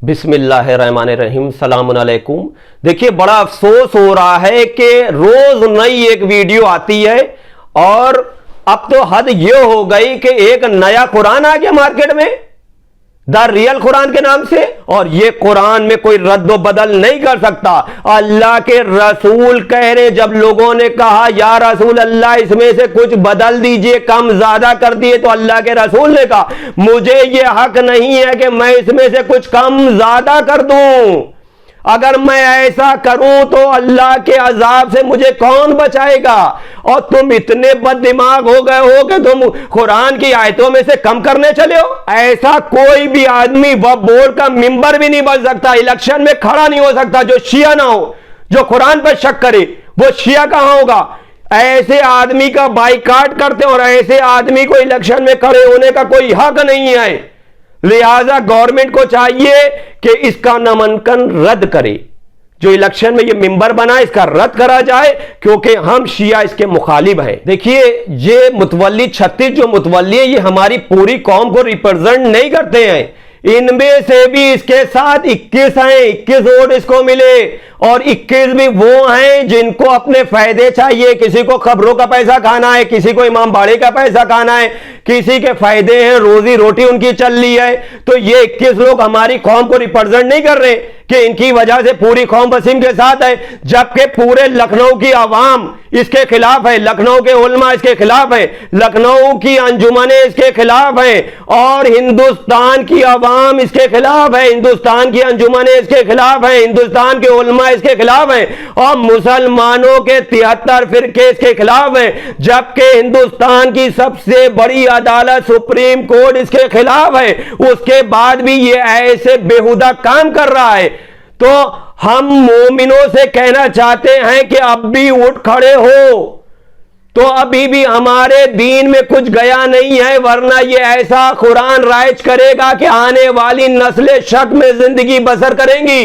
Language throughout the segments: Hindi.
बिस्मिल्लाहिर्रहमानिर्रहीम, सलामुन अलैकुम। देखिए, बड़ा अफसोस हो रहा है कि रोज नई एक वीडियो आती है और अब तो हद ये हो गई कि एक नया कुरान आ गया मार्केट में, द रियल कुरान के नाम से, और ये कुरान में कोई रद्द बदल नहीं कर सकता। अल्लाह के रसूल कह रहे, जब लोगों ने कहा या रसूल अल्लाह इसमें से कुछ बदल दीजिए, कम ज्यादा कर दिए, तो अल्लाह के रसूल ने कहा मुझे ये हक नहीं है कि मैं इसमें से कुछ कम ज्यादा कर दूं। अगर मैं ऐसा करूं तो अल्लाह के अजाब से मुझे कौन बचाएगा। और तुम इतने बददिमाग हो गए हो कि तुम कुरान की आयतों में से कम करने चले हो। ऐसा कोई भी आदमी वक्फ बोर्ड का मेंबर भी नहीं बन सकता, इलेक्शन में खड़ा नहीं हो सकता जो शिया ना हो, जो कुरान पर शक करे। वो शिया कहां होगा? ऐसे आदमी का बाइकाट करते हैं और ऐसे आदमी को इलेक्शन में खड़े होने का कोई हक नहीं है। लिहाजा गवर्नमेंट को चाहिए कि इसका नामांकन रद्द करे। जो इलेक्शन में ये मेंबर बना इसका रद्द करा जाए, क्योंकि हम शिया इसके मुखालिफ हैं। देखिए, ये मुतवल्ली 36 जो मुतवल्ली है, ये हमारी पूरी कौम को रिप्रेजेंट नहीं करते हैं। इनमें से भी इसके साथ 21 हैं, 21 वोट इसको मिले, और 21 भी वो हैं जिनको अपने फायदे चाहिए। किसी को खबरों का पैसा खाना है, किसी को इमाम बाड़े का पैसा खाना है, किसी के फायदे हैं, रोजी रोटी उनकी चल रही है। तो ये 21 लोग हमारी कौम को रिप्रेजेंट नहीं कर रहे कि इनकी वजह से पूरी कौम वसीम के साथ है, जबकि पूरे लखनऊ की आवाम इसके खिलाफ है, लखनऊ के उलमा इसके खिलाफ है, लखनऊ की अंजुमने इसके खिलाफ है, और हिंदुस्तान की आवाम इसके खिलाफ है, हिंदुस्तान की अंजुमने इसके खिलाफ है, हिंदुस्तान के उलमा इसके खिलाफ है, और मुसलमानों के 73 फिरके इसके खिलाफ है, जबकि हिंदुस्तान की सबसे बड़ी अदालत सुप्रीम कोर्ट इसके खिलाफ है। उसके बाद भी ये ऐसे बेहुदा काम कर रहा है। तो हम मोमिनों से कहना चाहते हैं कि अब भी उठ खड़े हो, तो अभी भी हमारे दीन में कुछ गया नहीं है, वरना ये ऐसा कुरान राइज करेगा कि आने वाली नस्लें शक में जिंदगी बसर करेंगी।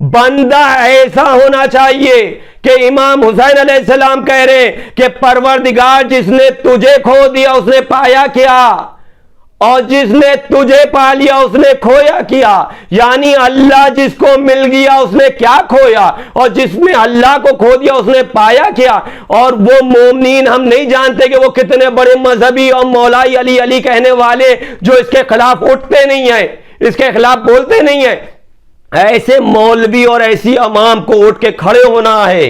बंदा ऐसा होना चाहिए कि इमाम हुसैन अलैहिस्सलाम कह रहे कि परवरदिगार जिसने तुझे खो दिया उसने पाया क्या, और जिसने तुझे पा लिया उसने खोया क्या। यानी अल्लाह जिसको मिल गया उसने क्या खोया, और जिसने अल्लाह को खो दिया उसने पाया क्या। और वो मोमिनीन हम नहीं जानते कि वो कितने बड़े मजहबी और मौलाई अली अली कहने वाले जो इसके खिलाफ उठते नहीं है, इसके खिलाफ बोलते नहीं है। ऐसे मौलवी और ऐसी अवाम को उठ के खड़े होना है,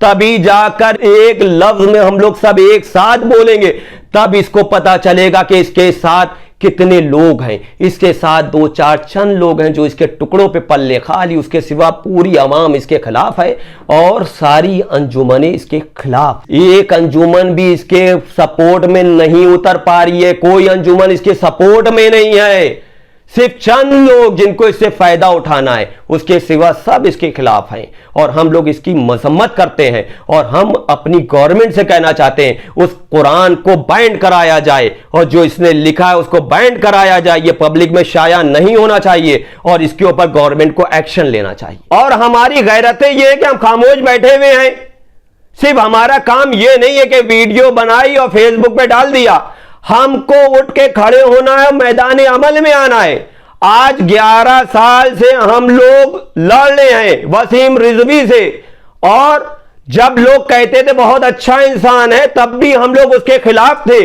तभी जाकर एक लफ्ज में हम लोग सब एक साथ बोलेंगे, तब इसको पता चलेगा कि इसके साथ कितने लोग हैं। इसके साथ 2-4 चंद लोग हैं जो इसके टुकड़ों पे पल्ले खा ली, उसके सिवा पूरी अवाम इसके खिलाफ है और सारी अंजुमनें इसके खिलाफ। एक अंजुमन भी इसके सपोर्ट में नहीं उतर पा रही है, कोई अंजुमन इसके सपोर्ट में नहीं है। सिर्फ चंद लोग जिनको इससे फायदा उठाना है, उसके सिवा सब इसके खिलाफ हैं। और हम लोग इसकी मजम्मत करते हैं, और हम अपनी गवर्नमेंट से कहना चाहते हैं उस कुरान को बैंड कराया जाए, और जो इसने लिखा है उसको बैंड कराया जाए। ये पब्लिक में शाया नहीं होना चाहिए, और इसके ऊपर गवर्नमेंट को एक्शन लेना चाहिए। और हमारी गैरतें ये है कि हम खामोश बैठे हुए हैं। सिर्फ हमारा काम ये नहीं है कि वीडियो बनाई और फेसबुक पे डाल दिया, हमको उठ के खड़े होना है, मैदान अमल में आना है। आज 11 साल से हम लोग लड़ रहे हैं वसीम रिजवी से, और जब लोग कहते थे बहुत अच्छा इंसान है, तब भी हम लोग उसके खिलाफ थे।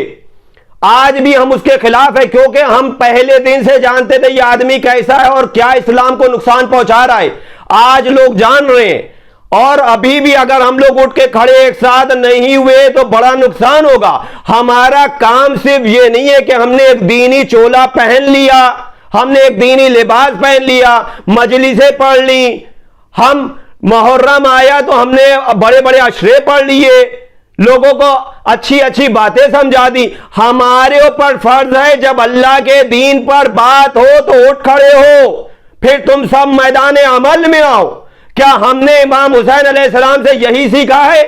आज भी हम उसके खिलाफ है, क्योंकि हम पहले दिन से जानते थे ये आदमी कैसा है और क्या इस्लाम को नुकसान पहुंचा रहा है। आज लोग जान रहे हैं, और अभी भी अगर हम लोग उठ के खड़े एक साथ नहीं हुए तो बड़ा नुकसान होगा। हमारा काम सिर्फ ये नहीं है कि हमने एक दीनी चोला पहन लिया, हमने एक दीनी लिबास पहन लिया, मजलिसें पढ़ ली, हम मुहर्रम आया तो हमने बड़े बड़े अशरे पढ़ लिए, लोगों को अच्छी अच्छी बातें समझा दी। हमारे ऊपर फर्ज है जब अल्लाह के दीन पर बात हो तो उठ खड़े हो, फिर तुम सब मैदान अमल में आओ। क्या हमने इमाम हुसैन अलैहिस्सलाम से यही सीखा है,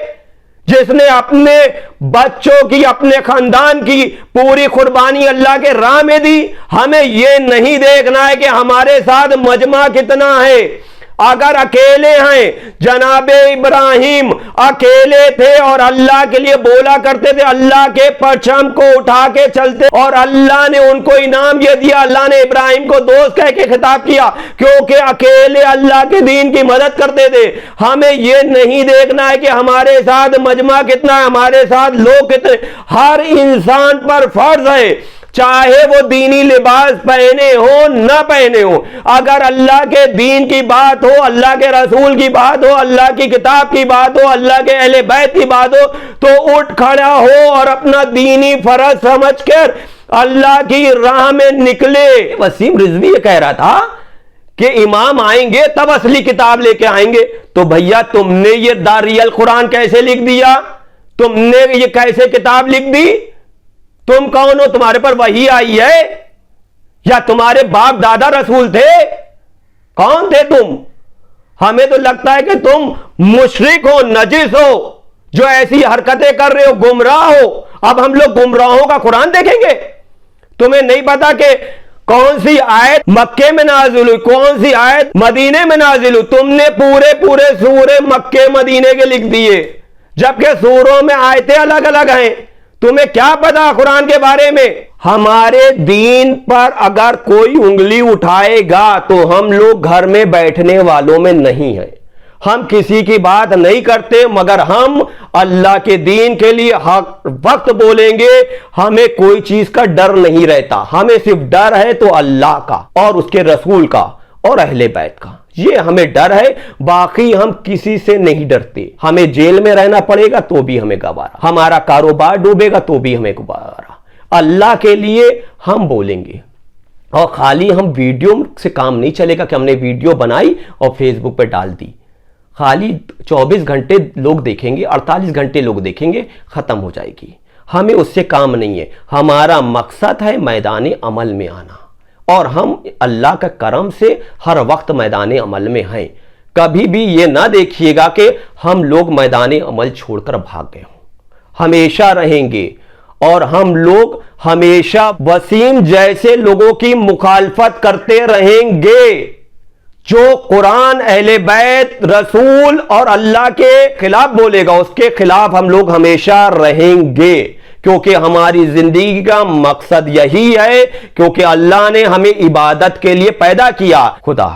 जिसने अपने बच्चों की, अपने खानदान की पूरी कुर्बानी अल्लाह के राह में दी? हमें यह नहीं देखना है कि हमारे साथ मजमा कितना है, अगर अकेले हैं, जनाबे इब्राहिम अकेले थे और अल्लाह के लिए बोला करते थे, अल्लाह के परचम को उठा के चलते, और अल्लाह ने उनको इनाम ये दिया, अल्लाह ने इब्राहिम को दोस्त कह के खिताब किया क्योंकि अकेले अल्लाह के दीन की मदद करते थे। हमें ये नहीं देखना है कि हमारे साथ मजमा कितना है, हमारे साथ लोग कितने। हर इंसान पर फर्ज है, चाहे वो दीनी लिबास पहने हो न पहने हो, अगर अल्लाह के दीन की बात हो, अल्लाह के रसूल की बात हो, अल्लाह की किताब की बात हो, अल्लाह के अहले बैत की बात हो, तो उठ खड़ा हो और अपना दीनी फर्ज समझकर अल्लाह की राह में निकले। वसीम रिजवी ये कह रहा था कि इमाम आएंगे तब असली किताब लेके आएंगे। तो भैया तुमने ये द रियल कुरान कैसे लिख दिया? तुमने ये कैसे किताब लिख दी? तुम कौन हो? तुम्हारे पर वही आई है या तुम्हारे बाप दादा रसूल थे? कौन थे तुम? हमें तो लगता है कि तुम मुशरिक हो, नजिस हो, जो ऐसी हरकतें कर रहे हो, गुमराह हो। अब हम लोग गुमराहों का कुरान देखेंगे? तुम्हें नहीं पता कि कौन सी आयत मक्के में नाजिल हुई, कौन सी आयत मदीने में नाजिल हुई? तुमने पूरे पूरे सूरे मक्के मदीने के लिख दिए, जबकि सूरों में आयतें अलग अलग हैं। तुम्हें क्या पता कुरान के बारे में? हमारे दीन पर अगर कोई उंगली उठाएगा तो हम लोग घर में बैठने वालों में नहीं हैं। हम किसी की बात नहीं करते, मगर हम अल्लाह के दीन के लिए हक वक्त बोलेंगे। हमें कोई चीज का डर नहीं रहता, हमें सिर्फ डर है तो अल्लाह का और उसके रसूल का और अहले बैत का, ये हमें डर है। बाकी हम किसी से नहीं डरते। हमें जेल में रहना पड़ेगा तो भी हमें गवारा, हमारा कारोबार डूबेगा तो भी हमें गवारा। अल्लाह के लिए हम बोलेंगे। और खाली हम वीडियो से काम नहीं चलेगा कि हमने वीडियो बनाई और फेसबुक पे डाल दी, खाली 24 घंटे लोग देखेंगे, 48 घंटे लोग देखेंगे, खत्म हो जाएगी। हमें उससे काम नहीं है। हमारा मकसद है मैदान अमल में आना, और हम अल्लाह का करम से हर वक्त मैदान अमल में हैं। कभी भी ये ना देखिएगा कि हम लोग मैदान अमल छोड़कर भाग गए हों, हमेशा रहेंगे। और हम लोग हमेशा वसीम जैसे लोगों की मुखालफत करते रहेंगे, जो कुरान, अहले बैत, रसूल और अल्लाह के खिलाफ बोलेगा, उसके खिलाफ हम लोग हमेशा रहेंगे। क्योंकि हमारी जिंदगी का मकसद यही है, क्योंकि अल्लाह ने हमें इबादत के लिए पैदा किया। खुदा।